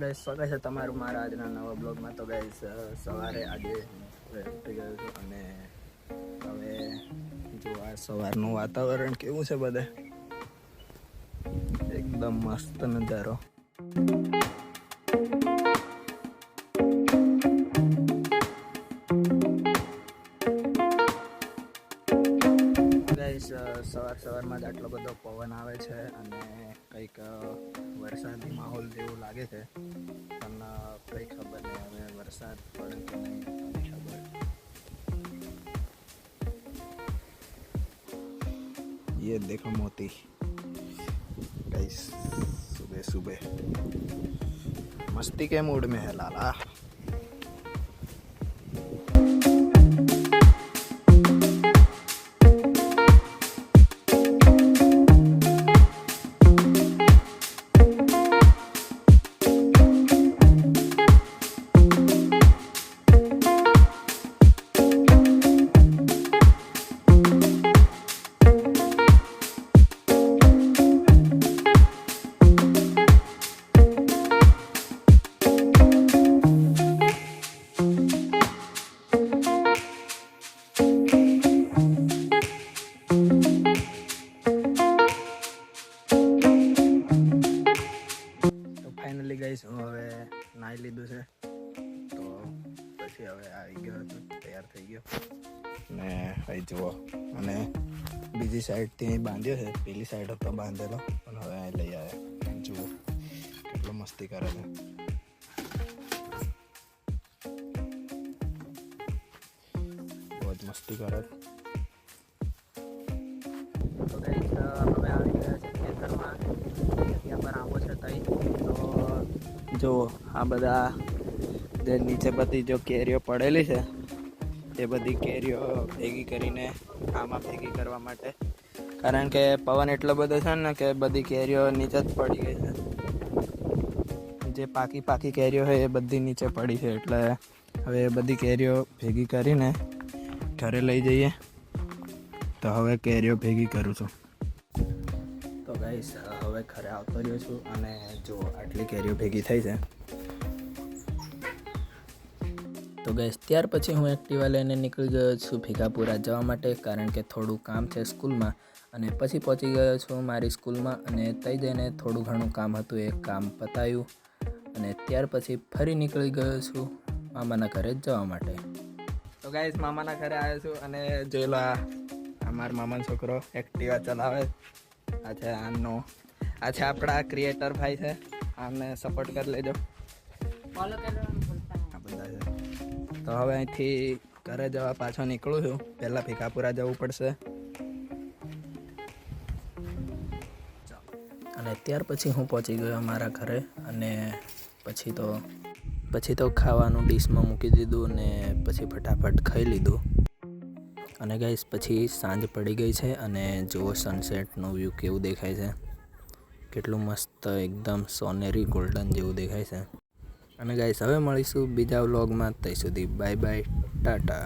Guys સ્વાગત છે તમારું મારા આજના નવા બ્લોગમાં. તો ગાઈસ સવારે આજે ઉઠી ગયો છું અને હવે જો આ સવારનું વાતાવરણ કેવું છે, બધે એકદમ મસ્ત નજારો. ગાઈસ સવારમાં જ આટલો બધો પવન આવે છે અને કંઈક વરસાદી માહોલ જેવું લાગે છે, પણ કંઈ ખબર નહીં હવે વરસાદ પડે કે નહીં ખબર. ये देखो मोती गाइस, सुबह सुबह मस्ती के मूड में है लाला. ફાઇનલી ગાઈસ હું હવે નાહી લીધું છે, તો પછી હવે આવી ગયો હતો, તૈયાર થઈ ગયો ને અહીં જુઓ. અને બીજી સાઈડથી અહીં બાંધ્યો છે, પેલી સાઈડ હતો બાંધેલો, પણ હવે અહીં લઈ આવ્યા. જુઓ કેટલો મસ્તી કરે છે. બહુ જ મસ્તી કરે. તો ગાઈસ હવે આવી ગયા છે ખેતરમાં, ત્યાં પર આવો છે તઈ. તો જો આ બધા જે નીચે બધી જો કેરીઓ પડેલી છે, એ બધી કેરીઓ ભેગી કરીને આમાં ભેગી કરવા માટે, કારણ કે પવન એટલો બધો છે ને કે બધી કેરીઓ નીચે જ પડી ગઈ છે. જે પાકી કેરીઓ હોય એ બધી નીચે પડી છે, એટલે હવે એ બધી કેરીઓ ભેગી કરીને ઘરે લઈ જઈએ. તો હવે કેરીઓ ભેગી કરું છું. તો ગાઈસ હવે ઘરે આવતો રહ્યો છું અને જો આટલી કેરીઓ ભેગી થઈ છે. તો ગાઈસ ત્યાર પછી હું એક્ટિવા લઈને નીકળી ગયો છું ભીખાપુરા જવા માટે, કારણ કે થોડું કામ છે સ્કૂલમાં. અને પછી પહોંચી ગયો છું મારી સ્કૂલમાં અને ત્યાં જઈને થોડું ઘણું કામ હતું, એ કામ પતાવ્યું અને ત્યાર પછી ફરી નીકળી ગયો છું મામાના ઘરે જવા માટે. તો ગાઈસ મામાના ઘરે આવ્યો છું અને જોયેલા અમારા મામાનો છોકરો એક્ટિવા ચલાવે. આ છે આપણા ક્રિએટર ભાઈ છે, આમને સપોર્ટ કરી લેજો. ફોલો કરવાનું ભૂલતા બધા છે. તો હવે અહીંથી ઘરે જવા પાછો નીકળું છું. પહેલાં ભીખાપુરા જવું પડશે અને ત્યાર પછી હું પહોંચી ગયો મારા ઘરે અને પછી તો ખાવાનું ડીશમાં મૂકી દીધું ને પછી ફટાફટ ખાઈ લીધું. અને ગાઈસ પછી સાંજ પડી ગઈ છે અને જુઓ સનસેટનો વ્યૂ કેવું દેખાય છે, કેટલું મસ્ત એકદમ સોનેરી ગોલ્ડન જેવું દેખાય છે. અને ગાઈસ હવે મળીશું બીજા વ્લોગમાં, ત્યાં સુધી બાય બાય, ટાટા.